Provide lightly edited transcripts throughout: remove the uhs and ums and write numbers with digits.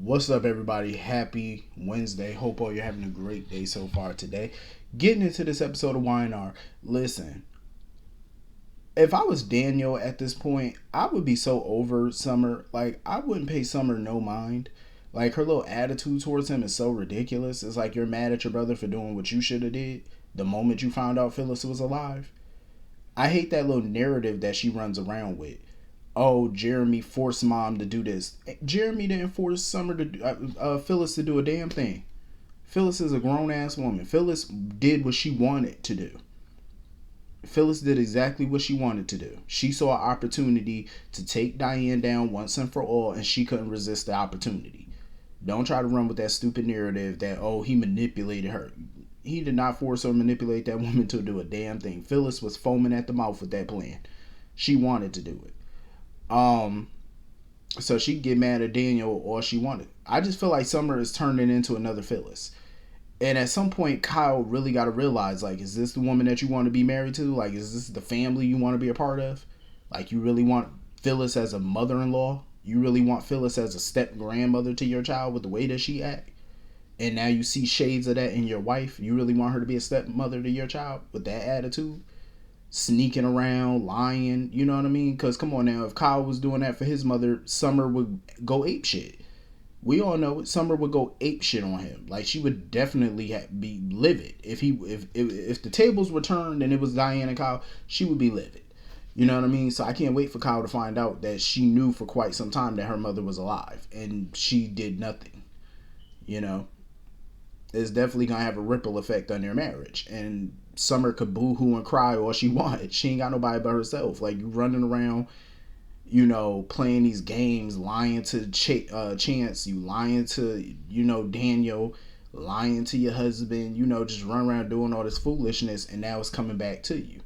What's up, everybody? Happy Wednesday. Hope all you're having a great day so far today. Getting into this episode of YNR. Listen, if I was Daniel at this point, I would be so over Summer. Like, I wouldn't pay Summer no mind. Like, her little attitude towards him is so ridiculous. It's like you're mad at your brother for doing what you should have did the moment you found out Phyllis was alive. I hate that little narrative that she runs around with. Oh, Jeremy forced mom to do this. Jeremy didn't force Summer to Phyllis to do a damn thing. Phyllis is a grown ass woman. Phyllis did what she wanted to do. Phyllis did exactly what she wanted to do. She saw an opportunity to take Diane down once and for all, and she couldn't resist the opportunity. Don't try to run with that stupid narrative that, oh, he manipulated her. He did not force or manipulate that woman to do a damn thing. Phyllis was foaming at the mouth with that plan. She wanted to do it. Um, so she get mad at Daniel all she wanted. I just feel like Summer is turning into another Phyllis. And at some point, Kyle really got to realize, like, is this the woman that you want to be married to? Like, is this the family you want to be a part of? Like, you really want Phyllis as a mother-in-law? You really want Phyllis as a step-grandmother to your child with the way that she act? And now you see shades of that in your wife? You really want her to be a stepmother to your child with that attitude? Sneaking around, lying, you know what I mean? Because come on now, if Kyle was doing that for his mother, Summer would go ape shit. We all know it. Summer would go ape shit on him. Like, she would definitely be livid if the tables were turned and it was Diane and Kyle. She would be livid. You know what I mean? So I can't wait for Kyle to find out that she knew for quite some time that her mother was alive and she did nothing. You know, it's definitely gonna have a ripple effect on their marriage. And Summer could boo-hoo and cry all she wanted. She ain't got nobody but herself. Like, you running around, playing these games, lying to Chance, you lying to, Daniel, lying to your husband, just run around doing all this foolishness, and now it's coming back to you.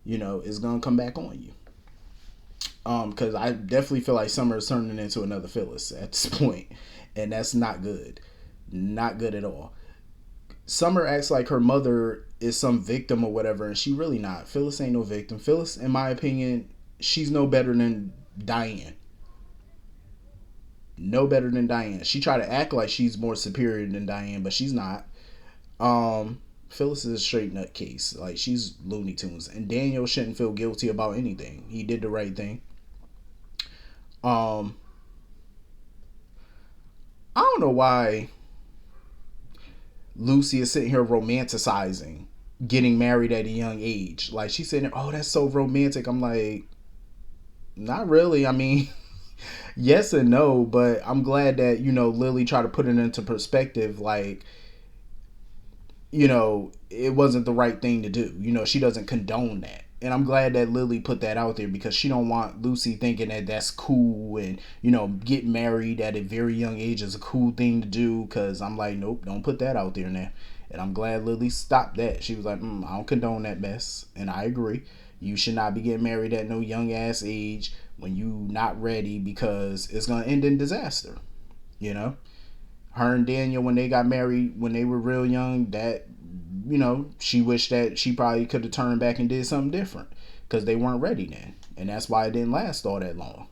It's gonna come back on you. Because I definitely feel like Summer is turning into another Phyllis at this point, and that's not good. Not good at all. Summer acts like her mother is some victim or whatever, and she really not. Phyllis ain't no victim. Phyllis, in my opinion, she's no better than Diane. No better than Diane. She tried to act like she's more superior than Diane, but she's not. Phyllis is a straight nutcase. Like, she's Looney Tunes. And Daniel shouldn't feel guilty about anything. He did the right thing. Um, I don't know why Lucy is sitting here romanticizing getting married at a young age. Like, she's sitting there, oh, that's so romantic. I'm like, not really. I mean, yes and no, but I'm glad that, Lily tried to put it into perspective. Like, it wasn't the right thing to do. She doesn't condone that. And I'm glad that Lily put that out there because she don't want Lucy thinking that that's cool and, get married at a very young age is a cool thing to do. Because I'm like, nope, don't put that out there now. And I'm glad Lily stopped that. She was like, I don't condone that mess. And I agree. You should not be getting married at no young ass age when you not ready because it's going to end in disaster. Her and Daniel, when they got married, when they were real young, that, she wished that she probably could have turned back and did something different because they weren't ready then. And that's why it didn't last all that long.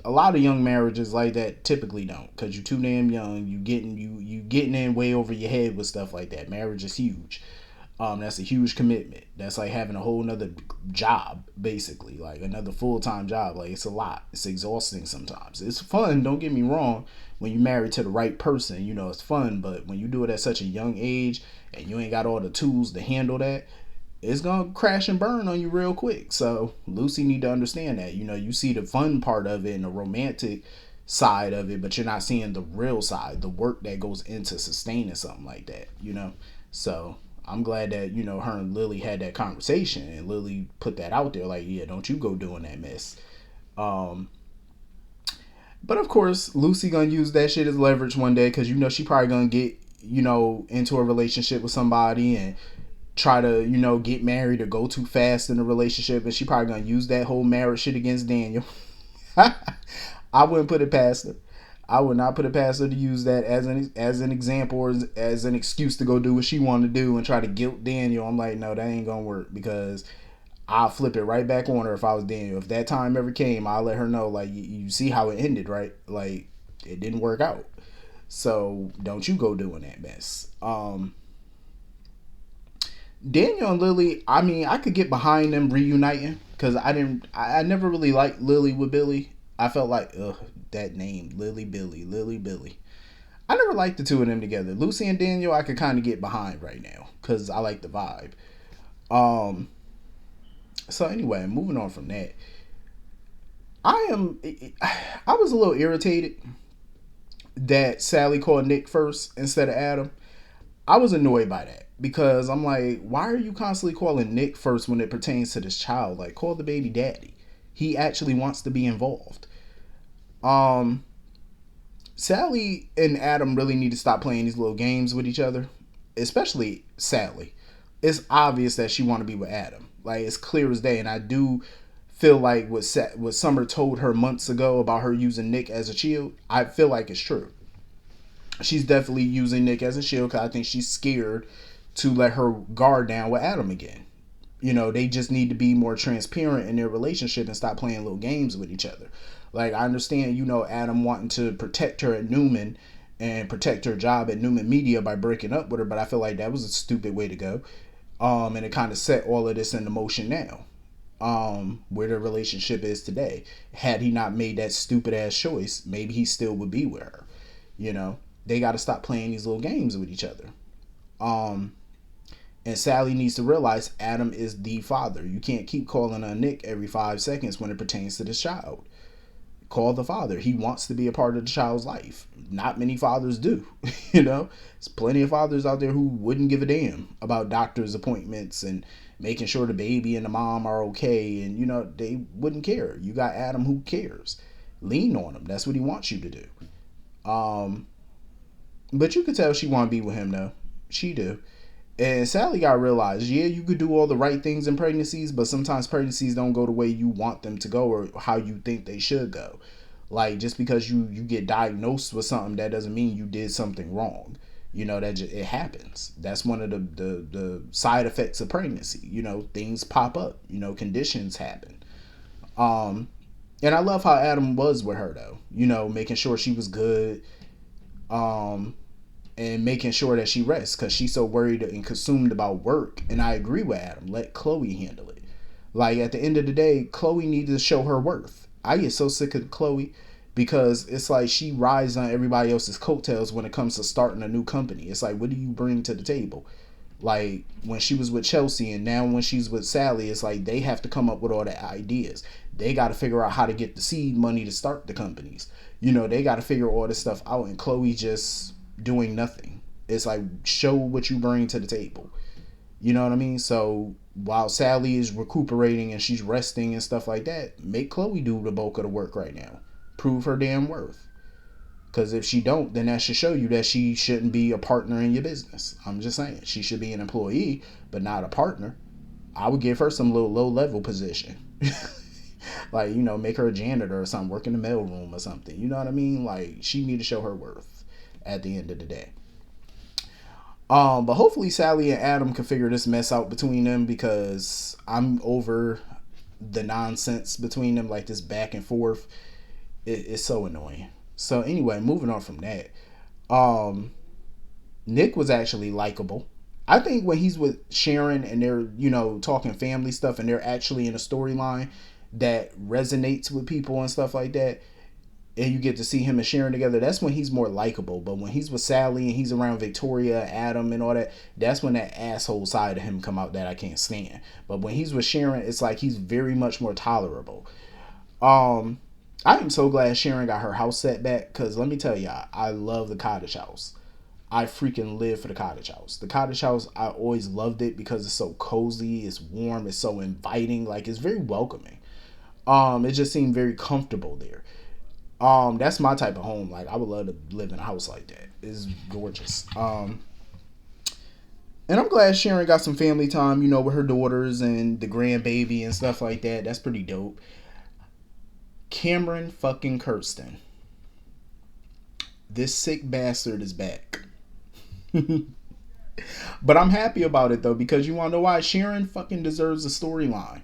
A lot of young marriages like that typically don't because you're too damn young. You getting in way over your head with stuff like that. Marriage is huge. That's a huge commitment. That's like having a whole nother job, basically, like another full-time job. Like, it's a lot. It's exhausting sometimes. It's fun, don't get me wrong, when you're married to the right person, it's fun, but when you do it at such a young age and you ain't got all the tools to handle that, it's gonna crash and burn on you real quick. So Lucy need to understand that. You see the fun part of it and the romantic side of it, but you're not seeing the real side, the work that goes into sustaining something like that. So I'm glad that, her and Lily had that conversation and Lily put that out there like, yeah, don't you go doing that mess. But of course, Lucy gonna use that shit as leverage one day because, she probably gonna get, into a relationship with somebody and try to, get married or go too fast in a relationship. And she probably gonna use that whole marriage shit against Daniel. I wouldn't put it past her. I would not put it past her to use that as an example or as an excuse to go do what she wanted to do and try to guilt Daniel. I'm like, no, that ain't gonna work because I'll flip it right back on her if I was Daniel. If that time ever came, I'll let her know, like, you see how it ended, right? Like, it didn't work out. So don't you go doing that mess. Daniel and Lily, I mean, I could get behind them reuniting because I never really liked Lily with Billy. I felt like, ugh, that name, Lily Billy, Lily Billy. I never liked the two of them together. Lucy and Daniel, I could kind of get behind right now because I like the vibe. Um, so anyway, moving on from that, I am, I was a little irritated that Sally called Nick first instead of Adam. I was annoyed by that because I'm like, why are you constantly calling Nick first when it pertains to this child? Like, call the baby daddy. He actually wants to be involved. Um, Sally and Adam really need to stop playing these little games with each other, especially Sally. It's obvious that she want to be with Adam. Like, it's clear as day, and I do feel like what Summer told her months ago about her using Nick as a shield, I feel like it's true. She's definitely using Nick as a shield because I think she's scared to let her guard down with Adam again. You know, they just need to be more transparent in their relationship and stop playing little games with each other. Like, I understand, you know, Adam wanting to protect her at Newman and protect her job at Newman Media by breaking up with her, but I feel like that was a stupid way to go. And it kind of set all of this into motion now. Where the relationship is today. Had he not made that stupid ass choice, maybe he still would be with her. You know, they got to stop playing these little games with each other. Um, and Sally needs to realize Adam is the father. You can't keep calling on Nick every 5 seconds when it pertains to this child. Call the father. He wants to be a part of the child's life. Not many fathers do. You know, there's plenty of fathers out there who wouldn't give a damn about doctor's appointments and making sure the baby and the mom are okay. And, you know, they wouldn't care. You got Adam who cares. Lean on him. That's what he wants you to do. But you could tell she want to be with him, though. She do. And Sally got to realize, yeah, you could do all the right things in pregnancies, but sometimes pregnancies don't go the way you want them to go or how you think they should go. Like, just because you get diagnosed with something, that doesn't mean you did something wrong. You know, it happens. That's one of the side effects of pregnancy. You know, things pop up. You know, conditions happen. And I love how Adam was with her, though. You know, making sure she was good. And making sure that she rests because she's so worried and consumed about work. And I agree with Adam. Let Chloe handle it. Like, at the end of the day, Chloe needs to show her worth. I get so sick of Chloe because it's like she rides on everybody else's coattails when it comes to starting a new company. It's like, what do you bring to the table? Like, when she was with Chelsea and now when she's with Sally, it's like they have to come up with all the ideas. They got to figure out how to get the seed money to start the companies. You know, they got to figure all this stuff out, and Chloe just doing nothing. It's like, show what you bring to the table. You know what I mean? So while Sally is recuperating and she's resting and stuff like that, make Chloe do the bulk of the work right now. Prove her damn worth. Because if she don't, then that should show you that she shouldn't be a partner in your business. I'm just saying. She should be an employee, but not a partner. I would give her some little low-level position. Like, you know, make her a janitor or something, work in the mailroom or something. You know what I mean? Like, she need to show her worth at the end of the day. But hopefully Sally and Adam can figure this mess out between them because I'm over the nonsense between them, like this back and forth. It's so annoying. So anyway, moving on from that. Nick was actually likable. I think when he's with Sharon and they're, you know, talking family stuff and they're actually in a storyline that resonates with people and stuff like that, and you get to see him and Sharon together, that's when he's more likable. But when he's with Sally and he's around Victoria, Adam, and all that, that's when that asshole side of him come out that I can't stand. But when he's with Sharon, it's like he's very much more tolerable. I am so glad Sharon got her house set back because let me tell y'all, I love the cottage house. I freaking live for the cottage house. The cottage house, I always loved it because it's so cozy, it's warm, it's so inviting, like it's very welcoming. It just seemed very comfortable there. That's my type of home. Like, I would love to live in a house like that. It's gorgeous. And I'm glad Sharon got some family time, you know, with her daughters and the grandbaby and stuff like that. That's pretty dope. Cameron fucking Kirsten. This sick bastard is back. But I'm happy about it, though, because you want to know why? Sharon fucking deserves a storyline.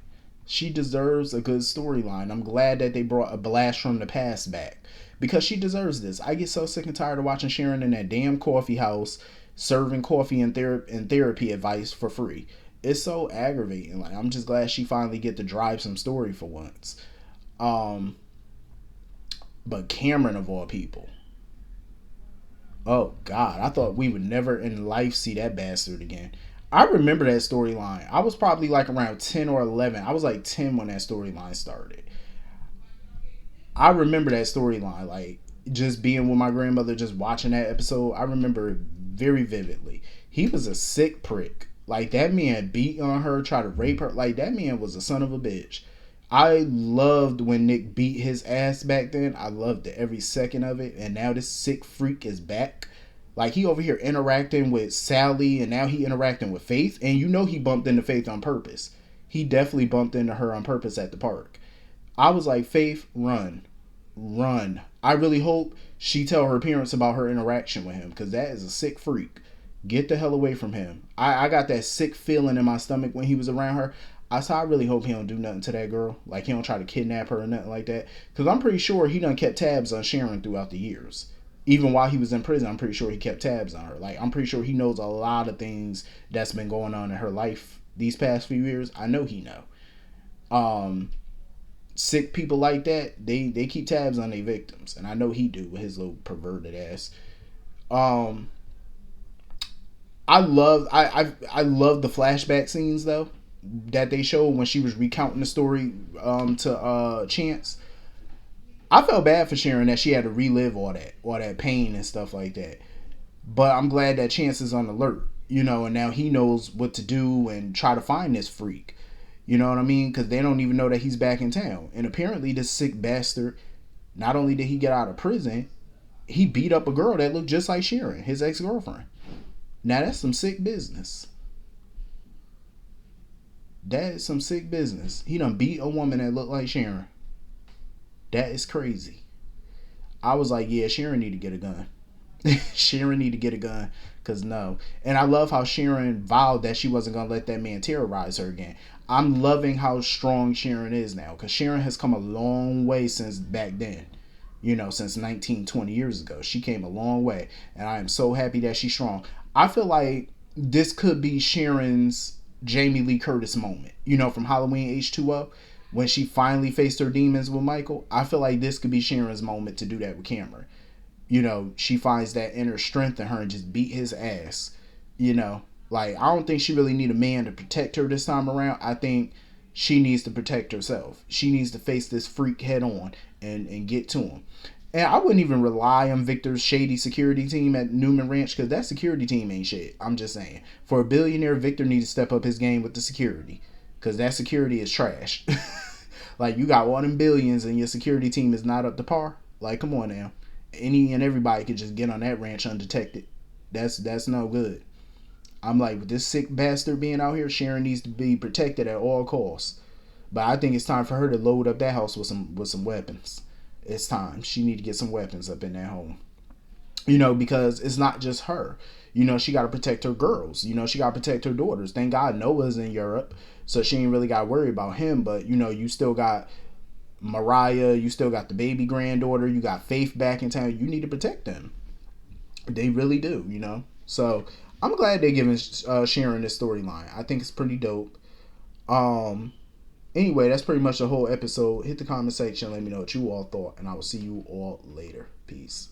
She deserves a good storyline. I'm glad that they brought a blast from the past back because she deserves this. I get so sick and tired of watching Sharon in that damn coffee house serving coffee and therapy advice for free. It's so aggravating. Like, I'm just glad she finally get to drive some story for once. Um, but Cameron of all people, oh God, I thought we would never in life see that bastard again. I remember that storyline. I was probably like around 10 or 11. I was like 10 when that storyline started. I remember that storyline, like just being with my grandmother, just watching that episode. I remember it very vividly. He was a sick prick. Like that man beat on her, tried to rape her. Like that man was a son of a bitch. I loved when Nick beat his ass back then. I loved every second of it. And now this sick freak is back. Like he over here interacting with Sally, and now he interacting with Faith. And you know he bumped into Faith on purpose. He definitely bumped into her on purpose at the park. I was like, Faith, run, run. I really hope she tell her parents about her interaction with him because that is a sick freak. Get the hell away from him. I got that sick feeling in my stomach when he was around her. I said, I really hope he don't do nothing to that girl. Like he don't try to kidnap her or nothing like that. Because I'm pretty sure he done kept tabs on Sharon throughout the years. Even while he was in prison, I'm pretty sure he kept tabs on her. Like I'm pretty sure he knows a lot of things that's been going on in her life these past few years. I know he know. Um, Sick people like that, they keep tabs on their victims, and I know he do with his little perverted ass. Um, I love the flashback scenes though that they showed when she was recounting the story to Chance. I felt bad for Sharon that she had to relive all that pain and stuff like that. But I'm glad that Chance is on alert, you know, and now he knows what to do and try to find this freak. You know what I mean? Because they don't even know that he's back in town. And apparently, this sick bastard, not only did he get out of prison, he beat up a girl that looked just like Sharon, his ex girlfriend. Now, that's some sick business. That is some sick business. He done beat a woman that looked like Sharon. That is crazy. I was like, yeah, Sharon need to get a gun. Sharon need to get a gun. Cause no. And I love how Sharon vowed that she wasn't gonna let that man terrorize her again. I'm loving how strong Sharon is now. Cause Sharon has come a long way since back then. You know, since 19, 20 years ago. She came a long way. And I am so happy that she's strong. I feel like this could be Sharon's Jamie Lee Curtis moment. You know, from Halloween H2O. When she finally faced her demons with Michael. I feel like this could be Sharon's moment to do that with Cameron. You know, she finds that inner strength in her and just beat his ass. You know, like I don't think she really need a man to protect her this time around. I think she needs to protect herself. She needs to face this freak head on and get to him. And I wouldn't even rely on Victor's shady security team at Newman Ranch because that security team ain't shit. I'm just saying. For a billionaire, Victor needs to step up his game with the security because that security is trash. Like you got all them billions and your security team is not up to par. Like come on now. Any and everybody could just get on that ranch undetected. That's no good. I'm like, with this sick bastard being out here, Sharon needs to be protected at all costs. But I think it's time for her to load up that house with some weapons. It's time. She need to get some weapons up in that home. You know, because it's not just her. You know, she got to protect her girls. You know, she got to protect her daughters. Thank God Noah's in Europe, so she ain't really got to worry about him. But, you know, you still got Mariah, you still got the baby granddaughter, you got Faith back in town. You need to protect them. They really do, you know. So I'm glad they're giving Sharon this storyline. I think it's pretty dope. Um. Anyway, that's pretty much the whole episode. Hit the comment section. Let me know what you all thought, and I will see you all later. Peace.